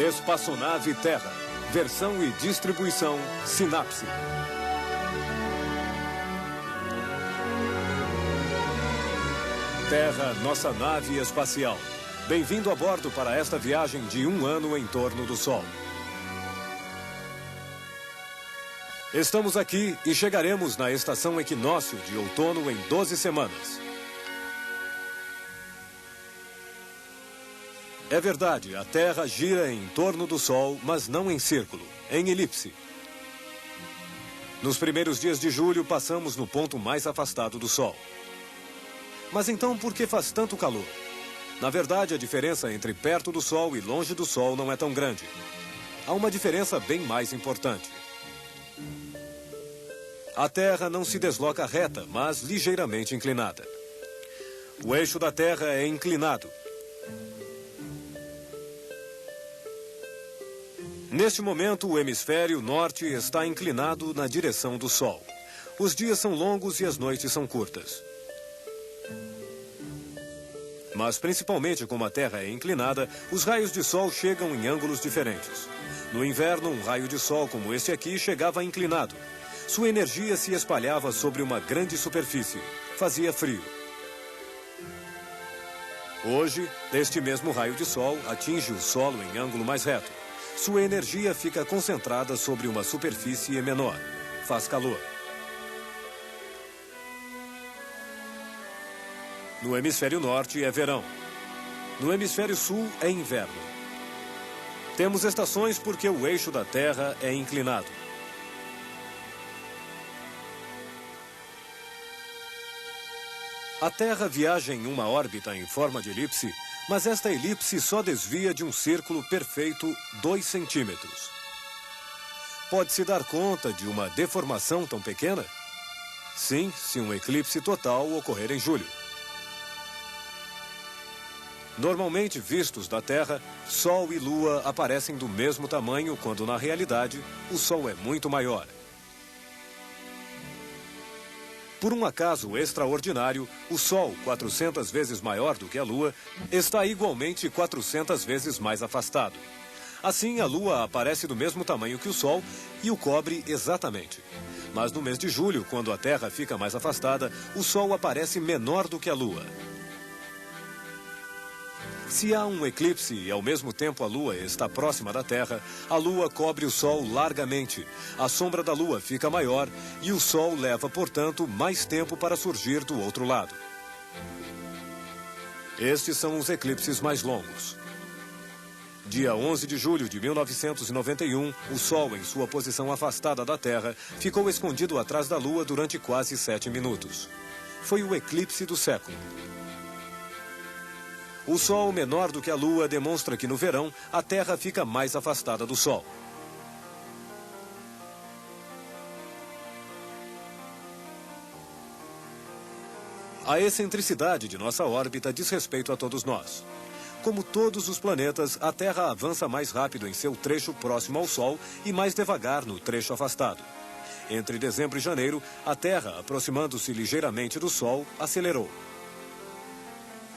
Espaçonave Terra. Versão e distribuição Sinapse. Terra, nossa nave espacial. Bem-vindo a bordo para esta viagem de 1 ano em torno do Sol. Estamos aqui e chegaremos na estação equinócio de outono em 12 semanas. É verdade, a Terra gira em torno do Sol, mas não em círculo, em elipse. Nos primeiros dias de julho, passamos no ponto mais afastado do Sol. Mas então, por que faz tanto calor? Na verdade, a diferença entre perto do Sol e longe do Sol não é tão grande. Há uma diferença bem mais importante. A Terra não se desloca reta, mas ligeiramente inclinada. O eixo da Terra é inclinado. Neste momento, o hemisfério norte está inclinado na direção do Sol. Os dias são longos e as noites são curtas. Mas, principalmente como a Terra é inclinada, os raios de Sol chegam em ângulos diferentes. No inverno, um raio de Sol como este aqui chegava inclinado. Sua energia se espalhava sobre uma grande superfície. Fazia frio. Hoje, este mesmo raio de Sol atinge o solo em ângulo mais reto. Sua energia fica concentrada sobre uma superfície menor. Faz calor. No hemisfério norte é verão. No hemisfério sul é inverno. Temos estações porque o eixo da Terra é inclinado. A Terra viaja em uma órbita em forma de elipse, mas esta elipse só desvia de um círculo perfeito 2 centímetros. Pode-se dar conta de uma deformação tão pequena? Sim, se um eclipse total ocorrer em julho. Normalmente vistos da Terra, Sol e Lua aparecem do mesmo tamanho, quando na realidade o Sol é muito maior. Por um acaso extraordinário, o Sol, 400 vezes maior do que a Lua, está igualmente 400 vezes mais afastado. Assim, a Lua aparece do mesmo tamanho que o Sol e o cobre exatamente. Mas no mês de julho, quando a Terra fica mais afastada, o Sol aparece menor do que a Lua. Se há um eclipse e ao mesmo tempo a Lua está próxima da Terra, a Lua cobre o Sol largamente. A sombra da Lua fica maior e o Sol leva, portanto, mais tempo para surgir do outro lado. Estes são os eclipses mais longos. Dia 11 de julho de 1991, o Sol, em sua posição afastada da Terra, ficou escondido atrás da Lua durante quase 7 minutos. Foi o eclipse do século. O Sol menor do que a Lua demonstra que no verão a Terra fica mais afastada do Sol. A excentricidade de nossa órbita diz respeito a todos nós. Como todos os planetas, a Terra avança mais rápido em seu trecho próximo ao Sol e mais devagar no trecho afastado. Entre dezembro e janeiro, a Terra, aproximando-se ligeiramente do Sol, acelerou.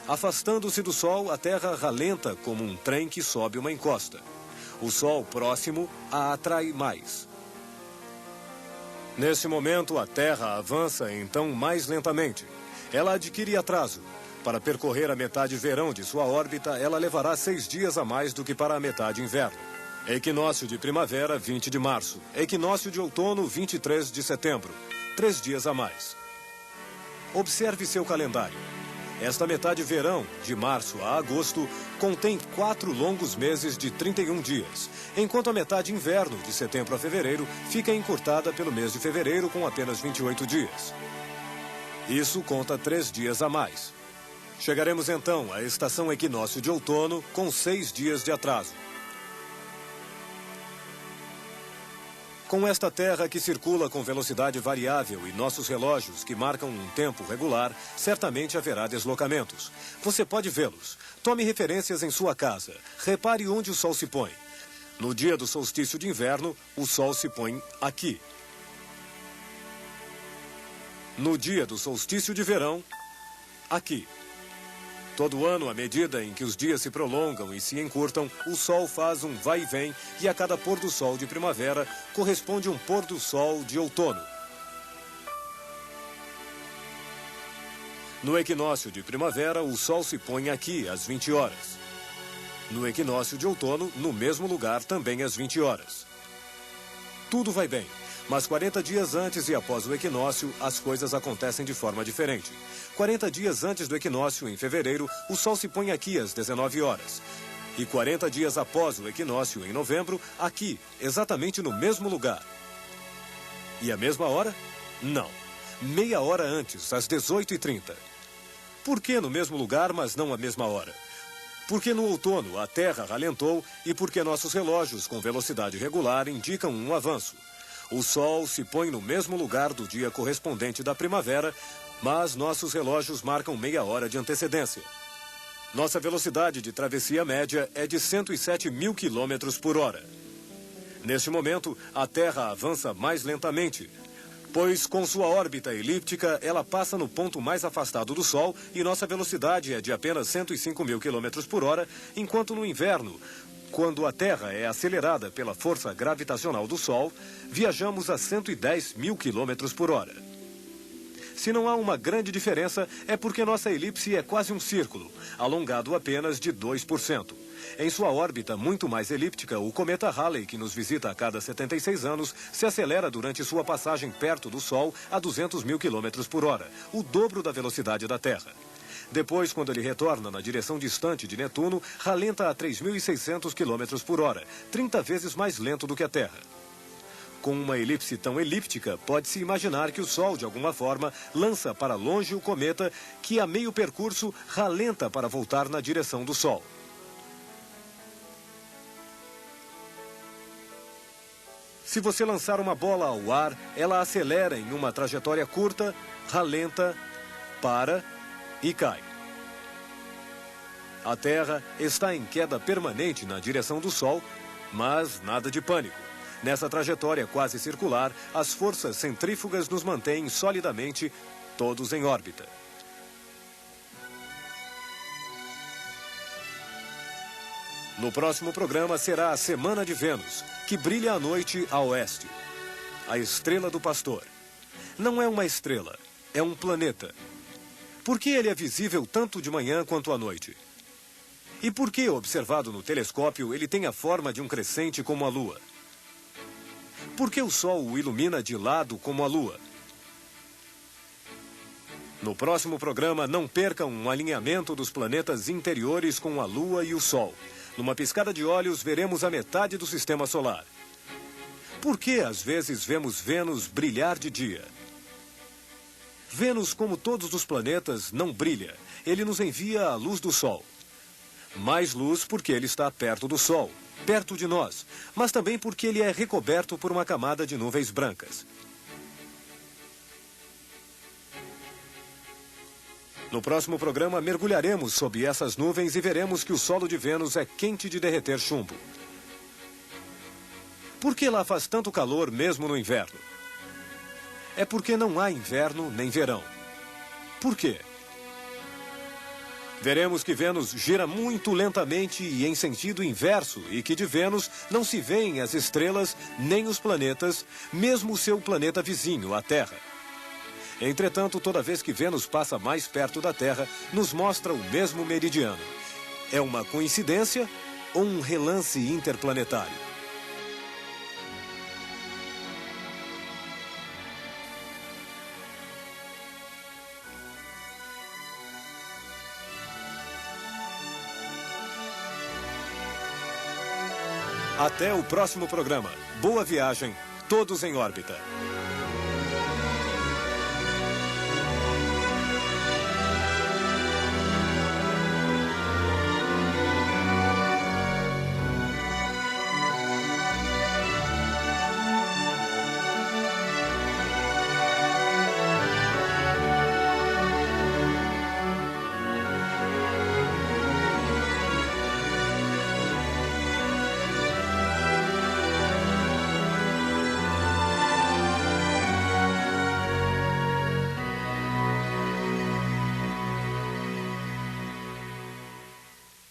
Afastando-se do Sol, a Terra ralenta como um trem que sobe uma encosta. O Sol próximo a atrai mais. Nesse momento, a Terra avança então mais lentamente. Ela adquire atraso. Para percorrer a metade verão de sua órbita, ela levará 6 dias a mais do que para a metade inverno. Equinócio de primavera, 20 de março. Equinócio de outono, 23 de setembro. 3 dias a mais. Observe seu calendário. Esta metade verão, de março a agosto, contém 4 longos meses de 31 dias, enquanto a metade inverno, de setembro a fevereiro, fica encurtada pelo mês de fevereiro com apenas 28 dias. Isso conta 3 dias a mais. Chegaremos então à estação equinócio de outono com 6 dias de atraso. Com esta Terra que circula com velocidade variável e nossos relógios que marcam um tempo regular, certamente haverá deslocamentos. Você pode vê-los. Tome referências em sua casa. Repare onde o Sol se põe. No dia do solstício de inverno, o Sol se põe aqui. No dia do solstício de verão, aqui. Todo ano, à medida em que os dias se prolongam e se encurtam, o Sol faz um vai e vem e a cada pôr do sol de primavera corresponde um pôr do sol de outono. No equinócio de primavera, o Sol se põe aqui às 20 horas. No equinócio de outono, no mesmo lugar, também às 20 horas. Tudo vai bem, mas 40 dias antes e após o equinócio, as coisas acontecem de forma diferente. 40 dias antes do equinócio, em fevereiro, o Sol se põe aqui às 19 horas. E 40 dias após o equinócio, em novembro, aqui, exatamente no mesmo lugar. E a mesma hora? Não. Meia hora antes, às 18h30. Por que no mesmo lugar, mas não à mesma hora? Porque no outono a Terra ralentou e porque nossos relógios com velocidade regular indicam um avanço. O Sol se põe no mesmo lugar do dia correspondente da primavera, mas nossos relógios marcam meia hora de antecedência. Nossa velocidade de travessia média é de 107 mil quilômetros por hora. Neste momento, a Terra avança mais lentamente, pois com sua órbita elíptica, ela passa no ponto mais afastado do Sol e nossa velocidade é de apenas 105 mil quilômetros por hora, enquanto no inverno, quando a Terra é acelerada pela força gravitacional do Sol, viajamos a 110 mil quilômetros por hora. Se não há uma grande diferença, é porque nossa elipse é quase um círculo, alongado apenas de 2%. Em sua órbita muito mais elíptica, o cometa Halley, que nos visita a cada 76 anos, se acelera durante sua passagem perto do Sol a 200 mil quilômetros por hora, o dobro da velocidade da Terra. Depois, quando ele retorna na direção distante de Netuno, ralenta a 3.600 quilômetros por hora, 30 vezes mais lento do que a Terra. Com uma elipse tão elíptica, pode-se imaginar que o Sol, de alguma forma, lança para longe o cometa, que a meio percurso ralenta para voltar na direção do Sol. Se você lançar uma bola ao ar, ela acelera em uma trajetória curta, ralenta, para e cai. A Terra está em queda permanente na direção do Sol, mas nada de pânico. Nessa trajetória quase circular, as forças centrífugas nos mantêm solidamente, todos em órbita. No próximo programa será a Semana de Vênus, que brilha à noite a oeste. A estrela do pastor. Não é uma estrela, é um planeta. Por que ele é visível tanto de manhã quanto à noite? E por que, observado no telescópio, ele tem a forma de um crescente como a Lua? Por que o Sol o ilumina de lado como a Lua? No próximo programa, não percam um alinhamento dos planetas interiores com a Lua e o Sol. Numa piscada de olhos, veremos a metade do Sistema Solar. Por que, às vezes, vemos Vênus brilhar de dia? Vênus, como todos os planetas, não brilha. Ele nos envia a luz do Sol. Mais luz porque ele está perto do Sol, perto de nós, mas também porque ele é recoberto por uma camada de nuvens brancas. No próximo programa, mergulharemos sob essas nuvens e veremos que o solo de Vênus é quente de derreter chumbo. Por que lá faz tanto calor mesmo no inverno? É porque não há inverno nem verão. Por quê? Veremos que Vênus gira muito lentamente e em sentido inverso e que de Vênus não se veem as estrelas nem os planetas, mesmo o seu planeta vizinho, a Terra. Entretanto, toda vez que Vênus passa mais perto da Terra, nos mostra o mesmo meridiano. É uma coincidência ou um relance interplanetário? Até o próximo programa. Boa viagem, todos em órbita.